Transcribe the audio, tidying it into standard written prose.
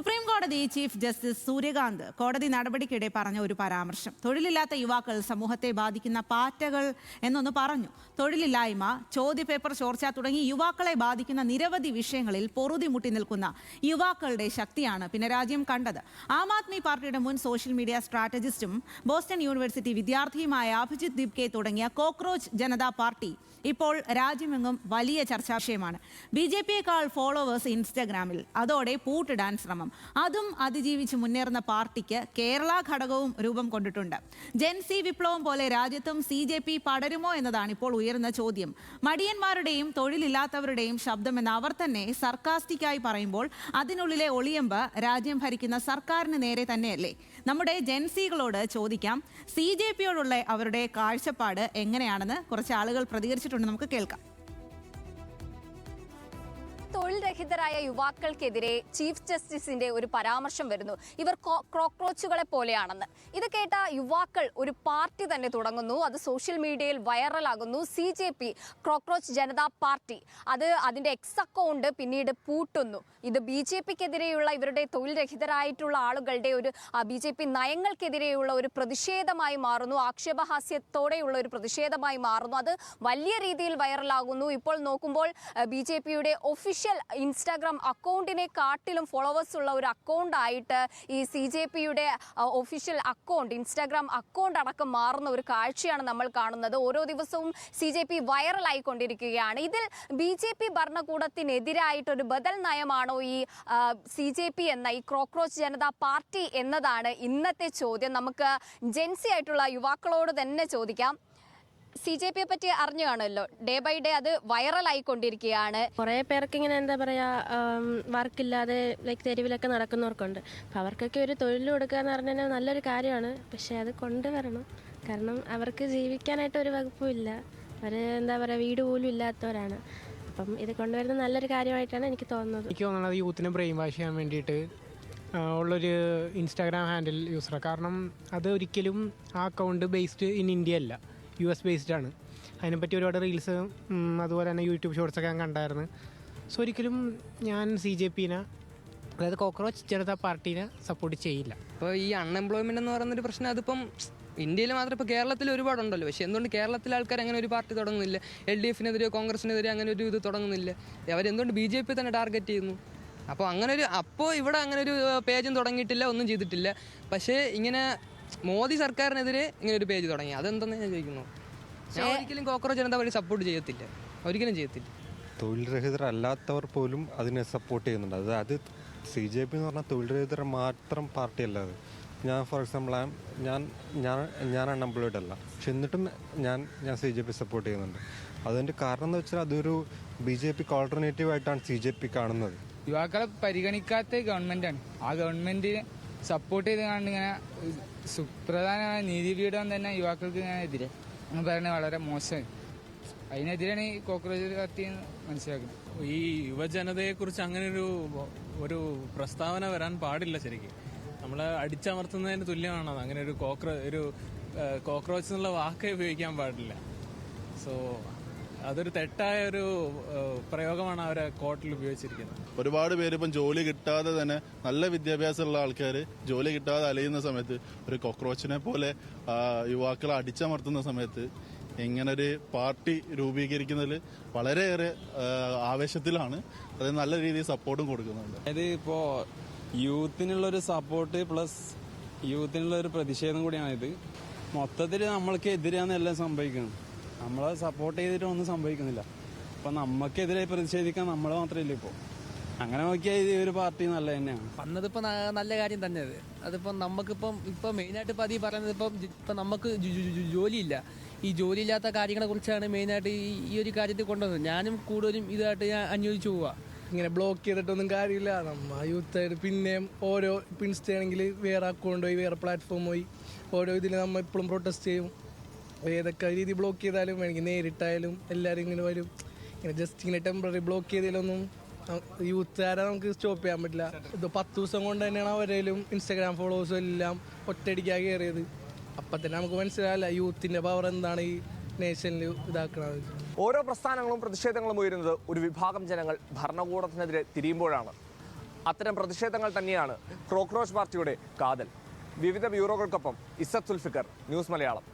Supreme കോടതി chief justice Suryakant കോടതി നടപടിക്കിടെ പറഞ്ഞ ഒരു പരാമർശം. തൊഴിലില്ലാത്ത യുവാക്കൾ സമൂഹത്തെ ബാധിക്കുന്ന പാറ്റകൾ എന്നൊന്ന് പറഞ്ഞു. തൊഴിലില്ലായ്മ, ചോദ്യപേപ്പർ ചോർച്ച തുടങ്ങി യുവാക്കളെ ബാധിക്കുന്ന നിരവധി വിഷയങ്ങളിൽ പൊറുതിമുട്ടി നിൽക്കുന്ന യുവാക്കളുടെ ശക്തിയാണ് പിന്നെ രാജ്യം കണ്ടത്. ആം ആദ്മി പാർട്ടിയുടെ മുൻ സോഷ്യൽ മീഡിയ സ്ട്രാറ്റജിസ്റ്റും ബോസ്റ്റൺ യൂണിവേഴ്സിറ്റി വിദ്യാർത്ഥിയുമായ അഭിജിത്ത് ദിബ്കെ തുടങ്ങിയ കോക്രോച്ച് ജനതാ പാർട്ടി ഇപ്പോൾ രാജ്യമെങ്ങും വലിയ ചർച്ചാ വിഷയമാണ്. BJPയേക്കാൾ ഫോളോവേഴ്സ് ഇൻസ്റ്റഗ്രാമിൽ. അതോടെ പൂട്ടിടാൻ ശ്രമം. അതും അതിജീവിച്ച് മുന്നേറുന്ന പാർട്ടിക്ക് കേരള ഘടകവും രൂപം കൊണ്ടിട്ടുണ്ട്. ജെൻസി വിപ്ലവം പോലെ രാജ്യത്തും CJP പടരുമോ എന്നതാണ് ഇപ്പോൾ ഉയരുന്ന ചോദ്യം. മടിയന്മാരുടെയും തൊഴിലില്ലാത്തവരുടെയും ശബ്ദമെന്ന് അവർ തന്നെ സർക്കാസ്റ്റിക്കായി പറയുമ്പോൾ അതിനുള്ളിലെ ഒളിയമ്പ് രാജ്യം ഭരിക്കുന്ന സർക്കാരിന് നേരെ തന്നെയല്ലേ? നമ്മുടെ ജെൻസികളോട് ചോദിക്കാം, CJPയോടുള്ള അവരുടെ കാഴ്ചപ്പാട് എങ്ങനെയാണെന്ന് കുറച്ച് ആളുകൾ പ്രതികരിച്ചിട്ടുണ്ട്. നമുക്ക് കേൾക്കാം. തൊഴിൽ രഹിതരായ യുവാക്കൾക്കെതിരെ ചീഫ് ജസ്റ്റിസിന്റെ ഒരു പരാമർശം വരുന്നു. ഇവർ കോക്രോച്ചുകളെ പോലെയാണെന്ന്. ഇത് കേട്ട യുവാക്കൾ ഒരു പാർട്ടി തന്നെ തുടങ്ങുന്നു. അത് സോഷ്യൽ മീഡിയയിൽ വൈറലാകുന്നു. CJP, കോക്രോച്ച് ജനതാ പാർട്ടി, അത് അതിന്റെ എക്സ് അക്കൗണ്ട് പിന്നീട് പൂട്ടുന്നു. ഇത് BJPക്കെതിരെയുള്ള ഇവരുടെ തൊഴിൽ രഹിതരായിട്ടുള്ള ആളുകളുടെ ഒരു BJP നയങ്ങൾക്കെതിരെയുള്ള ഒരു പ്രതിഷേധമായി മാറുന്നു. ആക്ഷേപഹാസ്യത്തോടെയുള്ള ഒരു പ്രതിഷേധമായി മാറുന്നു. അത് വലിയ രീതിയിൽ വൈറലാകുന്നു. ഇപ്പോൾ നോക്കുമ്പോൾ BJPയുടെ ഒഫീഷ്യൽ ഇൻസ്റ്റാഗ്രാം അക്കൗണ്ടിനെ കാട്ടിലും ഫോളോവേഴ്സ് ഉള്ള ഒരു അക്കൗണ്ട് ആയിട്ട് ഈ CJPയുടെ ഒഫീഷ്യൽ അക്കൗണ്ട്, ഇൻസ്റ്റാഗ്രാം അക്കൗണ്ട് അടക്കം മാറുന്ന ഒരു കാഴ്ചയാണ് നമ്മൾ കാണുന്നത്. ഓരോ ദിവസവും CJP വൈറലായിക്കൊണ്ടിരിക്കുകയാണ്. ഇതിൽ BJP ഭരണകൂടത്തിനെതിരായിട്ടൊരു ബദൽ നയമാണോ ഈ CJP എന്ന ഈ കോക്രോച്ച് ജനതാ പാർട്ടി എന്നതാണ് ഇന്നത്തെ ചോദ്യം. നമുക്ക് ജെൻസി ആയിട്ടുള്ള യുവാക്കളോട് തന്നെ ചോദിക്കാം. CJPയെ പറ്റി അറിഞ്ഞു കാണുമല്ലോ, ഡേ ബൈ ഡേ അത് വൈറലായിക്കൊണ്ടിരിക്കുകയാണ്. കുറേ പേർക്ക് ഇങ്ങനെ എന്താ പറയുക, വർക്കില്ലാതെ ലൈക്ക് തെരുവിലൊക്കെ നടക്കുന്നവർക്കുണ്ട്. അപ്പം അവർക്കൊക്കെ ഒരു തൊഴിൽ കൊടുക്കുക എന്ന് പറഞ്ഞാൽ നല്ലൊരു കാര്യമാണ്. പക്ഷേ അത് കൊണ്ടുവരണം. കാരണം അവർക്ക് ജീവിക്കാനായിട്ട് ഒരു വകുപ്പുമില്ല. അവർ എന്താ പറയുക, വീട് പോലും ഇല്ലാത്തവരാണ്. അപ്പം ഇത് കൊണ്ടുവരുന്നത് നല്ലൊരു കാര്യമായിട്ടാണ് എനിക്ക് തോന്നുന്നത്. എനിക്ക് തോന്നുന്നത് യൂത്തിനെ ബ്രെയിൻ വാഷ് ചെയ്യാൻ വേണ്ടിയിട്ട് ഉള്ളൊരു ഇൻസ്റ്റാഗ്രാം ഹാൻഡിൽ യൂസറാണ്. കാരണം അത് ഒരിക്കലും ആ അക്കൗണ്ട് ബേസ്ഡ് ഇൻ ഇന്ത്യ അല്ല, US ബേസ്ഡ് ആണ്. അതിനെപ്പറ്റി ഒരുപാട് റീൽസ് അതുപോലെ തന്നെ യൂട്യൂബ് ഷോർട്സൊക്കെ ഞാൻ കണ്ടായിരുന്നു. സോ ഒരിക്കലും ഞാൻ CJPനെ, അതായത് കോക്രോച്ച് ജനതാ പാർട്ടീനെ സപ്പോർട്ട് ചെയ്യില്ല. ഇപ്പോൾ ഈ അൺഎംപ്ലോയ്മെൻറ്റ് എന്ന് പറയുന്നൊരു പ്രശ്നം അതിപ്പം ഇന്ത്യയിൽ മാത്രം, ഇപ്പോൾ കേരളത്തിൽ ഒരുപാടുണ്ടല്ലോ. പക്ഷേ എന്തുകൊണ്ട് കേരളത്തിലെ ആൾക്കാർ അങ്ങനെ ഒരു പാർട്ടി തുടങ്ങുന്നില്ല? LDFനെതിരെയോ കോൺഗ്രസിനെതിരെയോ അങ്ങനെ ഒരു ഇത് തുടങ്ങുന്നില്ല? അവരെന്തുകൊണ്ട് BJP തന്നെ ടാർഗറ്റ് ചെയ്യുന്നു? അപ്പോൾ ഇവിടെ അങ്ങനെ ഒരു പേജും തുടങ്ങിയിട്ടില്ല, ഒന്നും ചെയ്തിട്ടില്ല. പക്ഷേ ഇങ്ങനെ മോദി സർക്കാരിനെതിരെ ഇങ്ങനെ ഒരു പേജ് തുടങ്ങി, അതെന്തെന്ന് ഞാൻ ചോദിക്കുന്നു. ഞാൻ ഒരിക്കലും കോക്രോച്ച് ജനതാ പാർട്ടി സപ്പോർട്ട് ചെയ്യത്തില്ല, ഒരിക്കലും ചെയ്യത്തില്ല. തൊഴിൽ രഹിതരല്ലാത്തവർ പോലും അതിനെ സപ്പോർട്ട് ചെയ്യുന്നുണ്ട്. അത് CJP എന്ന് പറഞ്ഞാൽ തൊഴിൽ രഹിതർ മാത്രം പാർട്ടിയല്ല. അത് ഫോർ എക്സാമ്പിൾ ഞാൻ അൺഎംപ്ലോയിഡ് അല്ല, പക്ഷെ എന്നിട്ടും ഞാൻ CJP സപ്പോർട്ട് ചെയ്യുന്നുണ്ട്. അതിൻ്റെ കാരണം എന്ന് വെച്ചാൽ അതൊരു BJPക്ക് ഓൾട്ടർനേറ്റീവ് ആയിട്ടാണ് CJP കാണുന്നത്. യുവാക്കളെ പരിഗണിക്കാത്ത ഗവൺമെൻറ്റാണ്. ആ ഗവൺമെൻറ്റിനെ സപ്പോർട്ട് ചെയ്ത് കണ്ട് ഇങ്ങനെ സുപ്രധാനമായ നീതിപീഠം തന്നെ യുവാക്കൾക്ക് ഇങ്ങനെ എതിരെ എന്ന് പറയുന്നത് വളരെ മോശമായി. അതിനെതിരെയാണ് ഈ കോക്രോച്ച് പാർട്ടി മനസ്സിലാക്കുന്നത്. ഈ യുവജനതയെക്കുറിച്ച് അങ്ങനെ ഒരു പ്രസ്താവന വരാൻ പാടില്ല. ശരിക്കും നമ്മളെ അടിച്ചമർത്തുന്നതിന് തുല്യമാണത്. അങ്ങനെ ഒരു കോക്രോച്ച് എന്നുള്ള വാക്കേ ഉപയോഗിക്കാൻ പാടില്ല. സോ അതൊരു തെറ്റായ ഒരു പ്രയോഗമാണ് അവരെ കോർട്ടിൽ ഉപയോഗിച്ചിരിക്കുന്നത്. ഒരുപാട് പേര് ഇപ്പം ജോലി കിട്ടാതെ തന്നെ, നല്ല വിദ്യാഭ്യാസമുള്ള ആൾക്കാർ ജോലി കിട്ടാതെ അലയുന്ന സമയത്ത് ഒരു കോക്രോച്ചിനെ പോലെ യുവാക്കളെ അടിച്ചമർത്തുന്ന സമയത്ത് ഇങ്ങനൊരു പാർട്ടി രൂപീകരിക്കുന്നതിൽ വളരെയേറെ ആവേശത്തിലാണ്. അത് നല്ല രീതിയിൽ സപ്പോർട്ടും കൊടുക്കുന്നുണ്ട്. അതായത് ഇപ്പോൾ യൂത്തിനുള്ളൊരു സപ്പോർട്ട് പ്ലസ് യൂത്തിനുള്ളൊരു പ്രതിഷേധം കൂടിയാണ് ഇത്. മൊത്തത്തിൽ നമ്മൾക്ക് എതിരാണ് എല്ലാം സംഭവിക്കുന്നത്. നമ്മളെ സപ്പോർട്ട് ചെയ്തിട്ടൊന്നും സംഭവിക്കുന്നില്ല. അപ്പം നമുക്കെതിരെ പ്രതിഷേധിക്കാൻ നമ്മൾ മാത്രമല്ല. ഇപ്പോൾ അങ്ങനെ നോക്കിയാൽ ഇത് ഒരു പാർട്ടി നല്ല തന്നെയാണ്. വന്നതിപ്പോൾ നല്ല കാര്യം തന്നെ. അതിപ്പം നമുക്കിപ്പം മെയിനായിട്ട് ഇപ്പം ഈ പറയുന്നത് ഇപ്പം നമുക്ക് ജോലിയില്ല. ഈ ജോലിയില്ലാത്ത കാര്യങ്ങളെ കുറിച്ചാണ് മെയിനായിട്ട് ഈ ഒരു കാര്യത്തിൽ കൊണ്ടുവന്നത്. ഞാനും കൂടുതലും ഇതായിട്ട് ഞാൻ അന്വേഷിച്ചു പോവുക. ഇങ്ങനെ ബ്ലോക്ക് ചെയ്തിട്ടൊന്നും കാര്യമില്ല. യൂത്തായിട്ട് പിന്നെയും ഓരോ ഇൻസ്റ്റ ആണെങ്കിൽ വേറെ അക്കൗണ്ട് പോയി, വേറെ പ്ലാറ്റ്ഫോം പോയി, ഓരോ ഇതിൽ നമ്മൾ ഇപ്പോഴും പ്രൊട്ടസ്റ്റ് ചെയ്യും. ഏതൊക്കെ രീതി ബ്ലോക്ക് ചെയ്താലും എനിക്ക് നേരിട്ടായാലും എല്ലാവരും ഇങ്ങനെ വരും. ഇങ്ങനെ ജസ്റ്റ് ഇങ്ങനെ ടെമ്പററി ബ്ലോക്ക് ചെയ്തതിലൊന്നും യൂത്തുകാരെ നമുക്ക് സ്റ്റോപ്പ് ചെയ്യാൻ പറ്റില്ല. ഇത് 10 ദിവസം കൊണ്ട് തന്നെയാണ് അവരേലും ഇൻസ്റ്റാഗ്രാം ഫോളോവേഴ്സും എല്ലാം ഒറ്റയടിക്കാണ് കയറിയത്. അപ്പം തന്നെ നമുക്ക് മനസ്സിലാവില്ല യൂത്തിൻ്റെ പവർ എന്താണ് ഈ നേഷനിൽ ഇതാക്കുന്നത്. ഓരോ പ്രസ്ഥാനങ്ങളും പ്രതിഷേധങ്ങളും ഉയരുന്നത് ഒരു വിഭാഗം ജനങ്ങൾ ഭരണകൂടത്തിനെതിരെ തിരിയുമ്പോഴാണ്. അത്തരം പ്രതിഷേധങ്ങൾ തന്നെയാണ് കോക്രോച്ച് പാർട്ടിയുടെ കാതൽ. വിവിധ ബ്യൂറോകൾക്കൊപ്പം ഇസത്ത് സുൽഫിക്കർ, ന്യൂസ് മലയാളം.